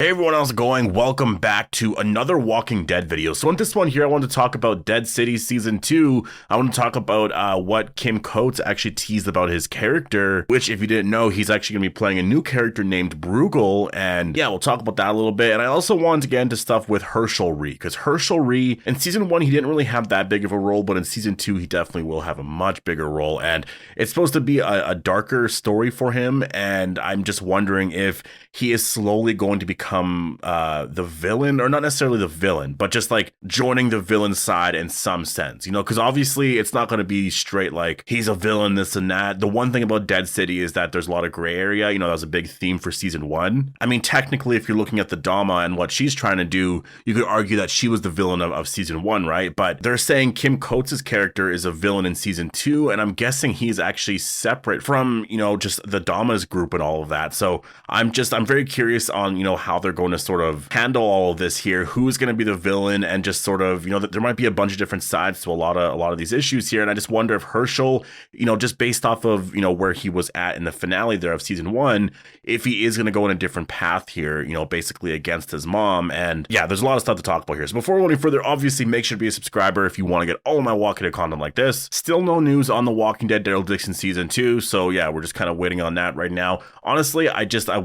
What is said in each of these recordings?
Hey everyone, how's it going? Welcome back to another Walking Dead video. So in this one here, I want to talk about Dead City Season 2. I want to talk about what Kim Coates actually teased about his character, which if you didn't know, he's actually going to be playing a new character named Bruegel. And yeah, we'll talk about that a little bit. And I also wanted to get into stuff with Hershel Rhee, because Hershel Rhee, in Season 1, he didn't really have that big of a role, but in Season 2, he definitely will have a much bigger role. And it's supposed to be a darker story for him. And I'm just wondering if he is slowly going to become the villain, or not necessarily the villain, but just like joining the villain side in some sense, you know, because obviously it's not going to be straight like he's a villain, this and that. The one thing about Dead City is that there's a lot of gray area. You know, that was a big theme for Season 1. I mean, technically, if you're looking at the Dama and what she's trying to do, you could argue that she was the villain of Season 1, right? But they're saying Kim Coates' character is a villain in Season 2, and I'm guessing he's actually separate from, you know, just the Dama's group and all of that. So I'm very curious on, you know, how they're going to sort of handle all of this here, who's going to be the villain, and just sort of, you know, that there might be a bunch of different sides to a lot of these issues here. And I just wonder if Hershel, you know, just based off of, you know, where he was at in the finale there of Season 1, if he is going to go in a different path here, you know, basically against his mom. And yeah, there's a lot of stuff to talk about here. So before we go any further, obviously make sure to be a subscriber if you want to get all of my Walking Dead content like this. Still no news on The Walking Dead Daryl Dixon Season 2. So yeah, we're just kind of waiting on that right now. Honestly,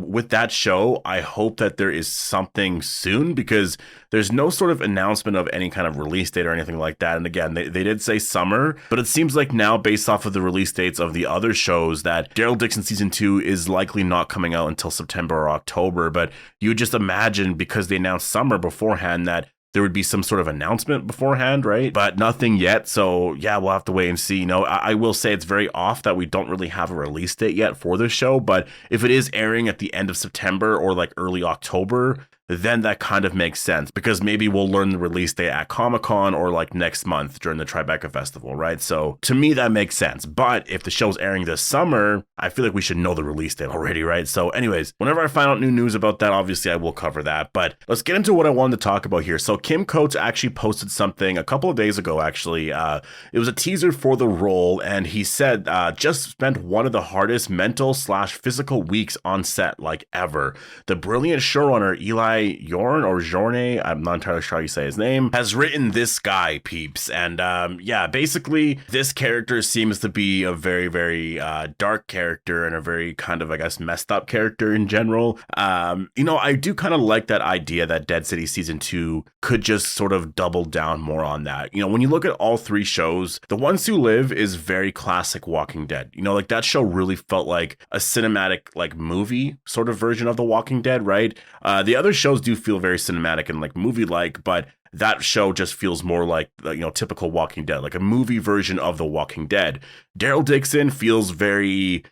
with that show, I hope that there is something soon, because there's no sort of announcement of any kind of release date or anything like that. And again, they did say summer, but it seems like now, based off of the release dates of the other shows, that Daryl Dixon Season 2 is likely not coming out until September or October. But you would just imagine, because they announced summer beforehand, that there would be some sort of announcement beforehand, right? But nothing yet. So yeah, we'll have to wait and see. You know, I will say it's very off that we don't really have a release date yet for this show. But if it is airing at the end of September or like early October, then that kind of makes sense, because maybe we'll learn the release date at Comic-Con or like next month during the Tribeca Festival, right? So to me, that makes sense. But if the show's airing this summer, I feel like we should know the release date already, right? So anyways, whenever I find out new news about that, obviously I will cover that. But let's get into what I wanted to talk about here. So Kim Coates actually posted something a couple of days ago, actually. It was a teaser for the role, and he said, just spent one of the hardest mental/physical weeks on set like ever. The brilliant showrunner, Eli Jorne, I'm not entirely sure how you say his name, has written this guy, peeps. And yeah, basically this character seems to be a very, very dark character, and a very kind of, I guess, messed up character in general. You know, I do kind of like that idea that Dead City Season 2 could just sort of double down more on that. You know, when you look at all three shows, The Ones Who Live is very classic Walking Dead. You know, like that show really felt like a cinematic, like movie sort of version of The Walking Dead, right? The other shows do feel very cinematic and like movie-like, but that show just feels more like, you know, typical Walking Dead, like a movie version of The Walking Dead. Daryl Dixon feels very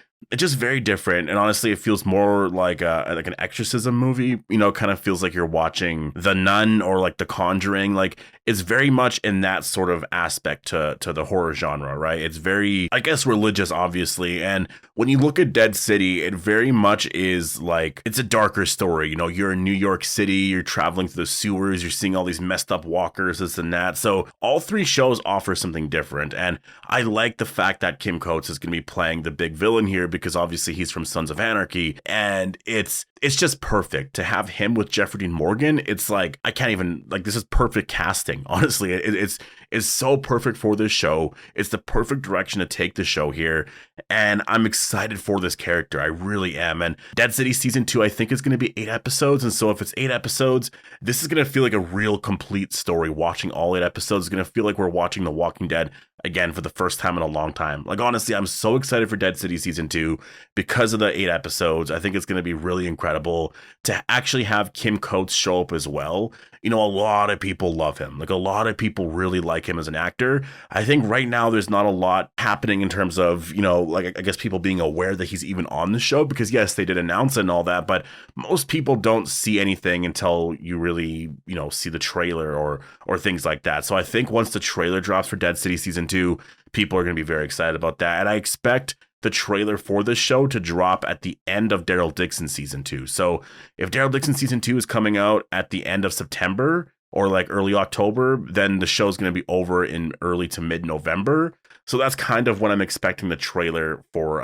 different, and honestly, it feels more like an exorcism movie. You know, kind of feels like you're watching The Nun or like The Conjuring. Like, it's very much in that sort of aspect to the horror genre, right? It's very, I guess, religious, obviously. And when you look at Dead City, it very much is like, it's a darker story. You know, you're in New York City, you're traveling through the sewers, you're seeing all these messed up walkers, this and that. So all three shows offer something different. And I like the fact that Kim Coates is going to be playing the big villain here, because obviously he's from Sons of Anarchy, and it's just perfect to have him with Jeffrey Dean Morgan. It's like, I can't even, like, this is perfect casting. Honestly, it's so perfect for this show. It's the perfect direction to take the show here, and I'm excited for this character. I really am. And Dead City Season 2, I think, is going to be 8 episodes, and so if it's 8 episodes, this is going to feel like a real complete story. Watching all 8 episodes is going to feel like we're watching The Walking Dead again for the first time in a long time. Like, honestly, I'm so excited for Dead City Season 2 because of the 8 episodes. I think it's going to be really incredible to actually have Kim Coates show up as well. You know, a lot of people love him. Like, a lot of people really like him as an actor. I think right now there's not a lot happening in terms of, you know, like, I guess people being aware that he's even on the show, because yes, they did announce it and all that, but most people don't see anything until you really, you know, see the trailer or things like that. So I think once the trailer drops for Dead City Season 2, people are going to be very excited about that. And I expect the trailer for this show to drop at the end of Daryl Dixon Season 2. So if Daryl Dixon Season 2 is coming out at the end of September or like early October, then the show's going to be over in early to mid-November. So that's kind of what I'm expecting the trailer for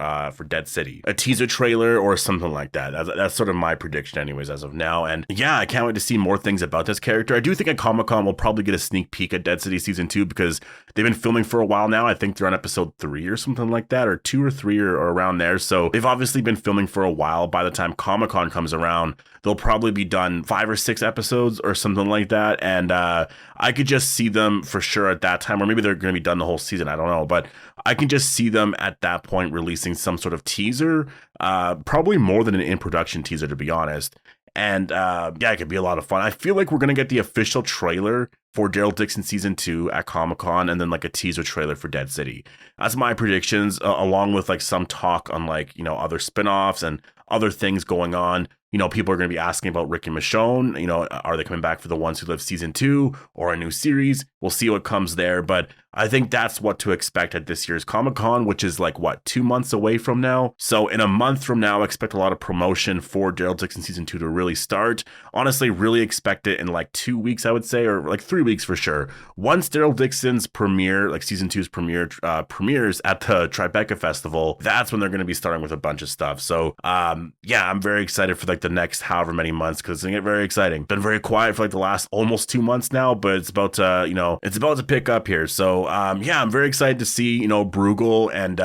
Dead City. A teaser trailer or something like that. That's sort of my prediction anyways as of now. And yeah, I can't wait to see more things about this character. I do think at Comic-Con we'll probably get a sneak peek at Dead City Season 2 because they've been filming for a while now. I think they're on episode 3 or something like that, or 2 or 3 or around there. So they've obviously been filming for a while. By the time Comic-Con comes around, they'll probably be done 5 or 6 episodes or something like that. And I could just see them for sure at that time, or maybe they're going to be done the whole season. I don't know, but I can just see them at that point releasing some sort of teaser, probably more than an in-production teaser, to be honest. And yeah, it could be a lot of fun. I feel like we're going to get the official trailer for Daryl Dixon Season 2 at Comic-Con, and then like a teaser trailer for Dead City. That's my predictions, along with like some talk on like, you know, other spinoffs and other things going on. You know, people are going to be asking about Rick and Michonne. You know, are they coming back for The Ones Who Live Season 2 or a new series? We'll see what comes there. But I think that's what to expect at this year's Comic-Con, which is like, what, 2 months away from now? So in a month from now, expect a lot of promotion for Daryl Dixon Season 2 to really start. Honestly, really expect it in like 2 weeks, I would say, or like 3 weeks for sure. Once Daryl Dixon's premiere, like Season 2's premieres at the Tribeca Festival, that's when they're going to be starting with a bunch of stuff. So yeah, I'm very excited for like the next however many months, because it's going to get very exciting. Been very quiet for like the last almost 2 months now, but it's about to, you know, it's about to pick up here. So yeah, I'm very excited to see, you know, Bruegel and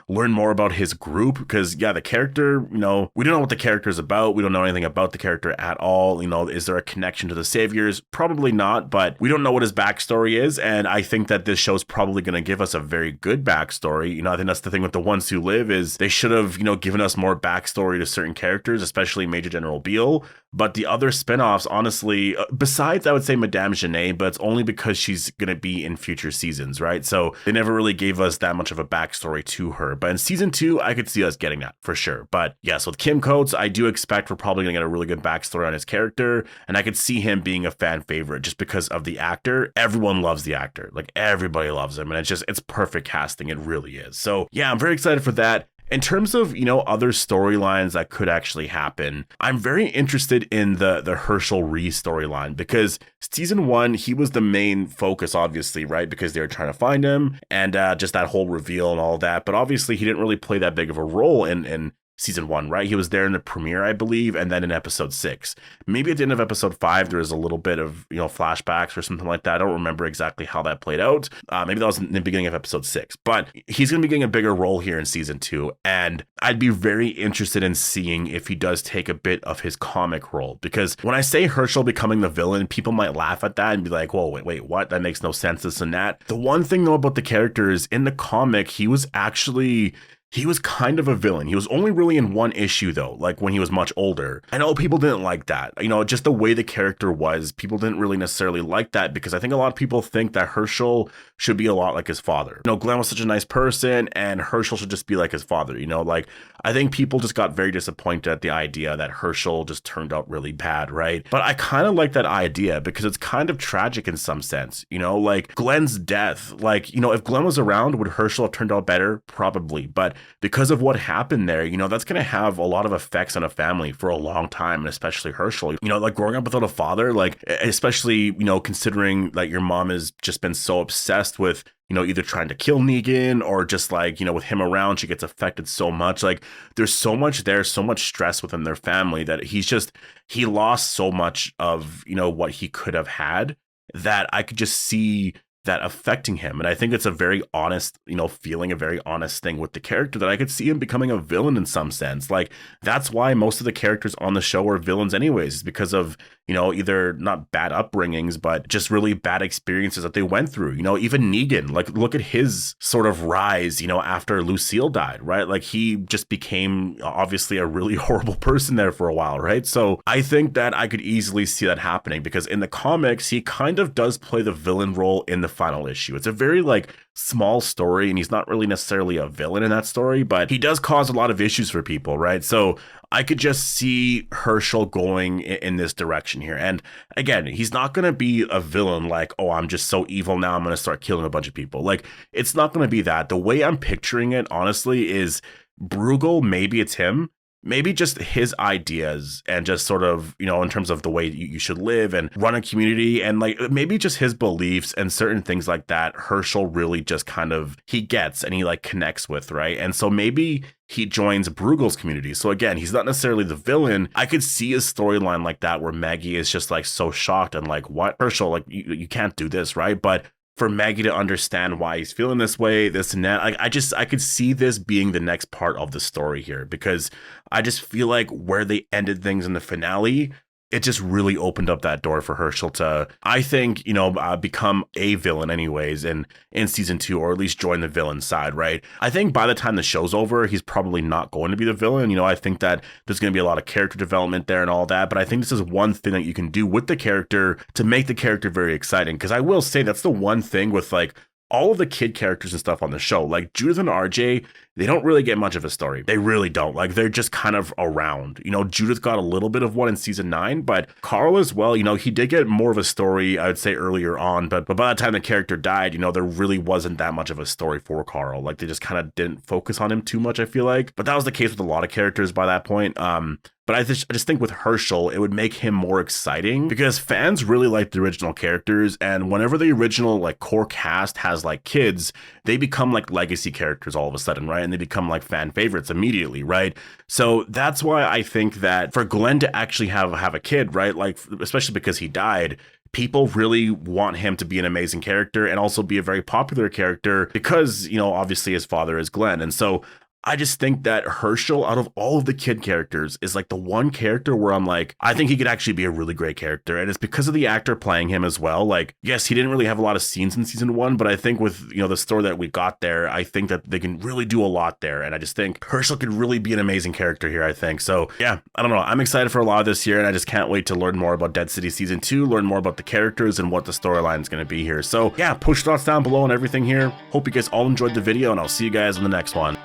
learn more about his group, because yeah, the character, you know, we don't know what the character is about. We don't know anything about the character at all. You know, is there a connection to the Saviors? Probably not, but we don't know what his backstory is. And I think that this show's probably going to give us a very good backstory. You know, I think that's the thing with The Ones Who Live, is they should have, you know, given us more backstory to certain characters, especially Major General Beale. But the other spinoffs, honestly, besides, I would say Madame Genet, but it's only because she's going to be in future seasons, right? So they never really gave us that much of a backstory to her. But in Season 2, I could see us getting that for sure. But yeah, so with Kim Coates, I do expect we're probably going to get a really good backstory on his character. And I could see him being a fan favorite just because of the actor. Everyone loves the actor. Like, everybody loves him. And it's perfect casting. It really is. So yeah, I'm very excited for that. In terms of, you know, other storylines that could actually happen, I'm very interested in the Hershel Rhee storyline, because Season 1, he was the main focus, obviously, right? Because they were trying to find him, and just that whole reveal and all that. But obviously, he didn't really play that big of a role in Season 1, right? He was there in the premiere, I believe, and then in episode 6. Maybe at the end of episode 5, there was a little bit of, you know, flashbacks or something like that. I don't remember exactly how that played out. Maybe that was in the beginning of episode 6. But he's going to be getting a bigger role here in Season 2, and I'd be very interested in seeing if he does take a bit of his comic role. Because when I say Hershel becoming the villain, people might laugh at that and be like, whoa, wait, what? That makes no sense, this and that. The one thing, though, about the character is, in the comic, he was kind of a villain. He was only really in one issue, though, like when he was much older. I know people didn't like that. You know, just the way the character was, people didn't really necessarily like that, because I think a lot of people think that Hershel should be a lot like his father. You know, Glenn was such a nice person, and Hershel should just be like his father. You know, like, I think people just got very disappointed at the idea that Hershel just turned out really bad, right? But I kind of like that idea, because it's kind of tragic in some sense. You know, like Glenn's death, like, you know, if Glenn was around, would Hershel have turned out better? Probably. But because of what happened there, you know, that's going to have a lot of effects on a family for a long time, and especially Hershel. You know, like growing up without a father, like, especially, you know, considering that your mom has just been so obsessed with, you know, either trying to kill Negan or just like, you know, with him around, she gets affected so much. Like, there's so much there, so much stress within their family, that he lost so much of, you know, what he could have had, that I could just see that affecting him. And I think it's a very honest, you know, feeling, a very honest thing with the character, that I could see him becoming a villain in some sense. Like, that's why most of the characters on the show are villains anyways, is because of, you know, either not bad upbringings, but just really bad experiences that they went through. You know, even Negan, like, look at his sort of rise, you know, after Lucille died, right? Like, he just became obviously a really horrible person there for a while, right? So I think that I could easily see that happening, because in the comics, he kind of does play the villain role in the final issue. It's a very like small story, and he's not really necessarily a villain in that story, but he does cause a lot of issues for people, right? So I could just see Hershel going in this direction here. And again, he's not going to be a villain like, oh, I'm just so evil now, I'm going to start killing a bunch of people. Like, it's not going to be that. The way I'm picturing it, honestly, is Bruegel, maybe it's him, maybe just his ideas and just sort of, you know, in terms of the way you should live and run a community, and like maybe just his beliefs and certain things like that, Hershel really just kind of, he gets and he like connects with, right? And so maybe he joins Bruegel's community. So again, he's not necessarily the villain. I could see a storyline like that where Maggie is just like so shocked and like, what, Hershel, like you can't do this, right? But for Maggie to understand why he's feeling this way, this and that, like I could see this being the next part of the story here, because I just feel like where they ended things in the finale, it just really opened up that door for Hershel to, I think, you know, become a villain anyways in season 2, or at least join the villain side, right? I think by the time the show's over, he's probably not going to be the villain. You know, I think that there's going to be a lot of character development there and all that, but I think this is one thing that you can do with the character to make the character very exciting, because I will say that's the one thing with like all of the kid characters and stuff on the show, like Judith and RJ, they don't really get much of a story. They really don't. Like, they're just kind of around. You know, Judith got a little bit of one in season 9, but Carl as well, you know, he did get more of a story, I would say, earlier on, but by the time the character died, you know, there really wasn't that much of a story for Carl. Like, they just kind of didn't focus on him too much, I feel like. But that was the case with a lot of characters by that point. But I just think with Hershel, it would make him more exciting because fans really like the original characters. And whenever the original like core cast has like kids, they become like legacy characters all of a sudden, right? And they become like fan favorites immediately, right? So that's why I think that for Glenn to actually have a kid, right? Like, especially because he died, people really want him to be an amazing character and also be a very popular character because, you know, obviously his father is Glenn. And so I just think that Hershel, out of all of the kid characters, is like the one character where I'm like, I think he could actually be a really great character. And it's because of the actor playing him as well. Like, yes, he didn't really have a lot of scenes in season 1, but I think with, you know, the story that we got there, I think that they can really do a lot there. And I just think Hershel could really be an amazing character here, I think. So yeah, I don't know. I'm excited for a lot of this year, and I just can't wait to learn more about Dead City season 2, learn more about the characters and what the storyline is going to be here. So yeah, push thoughts down below and everything here. Hope you guys all enjoyed the video, and I'll see you guys in the next one.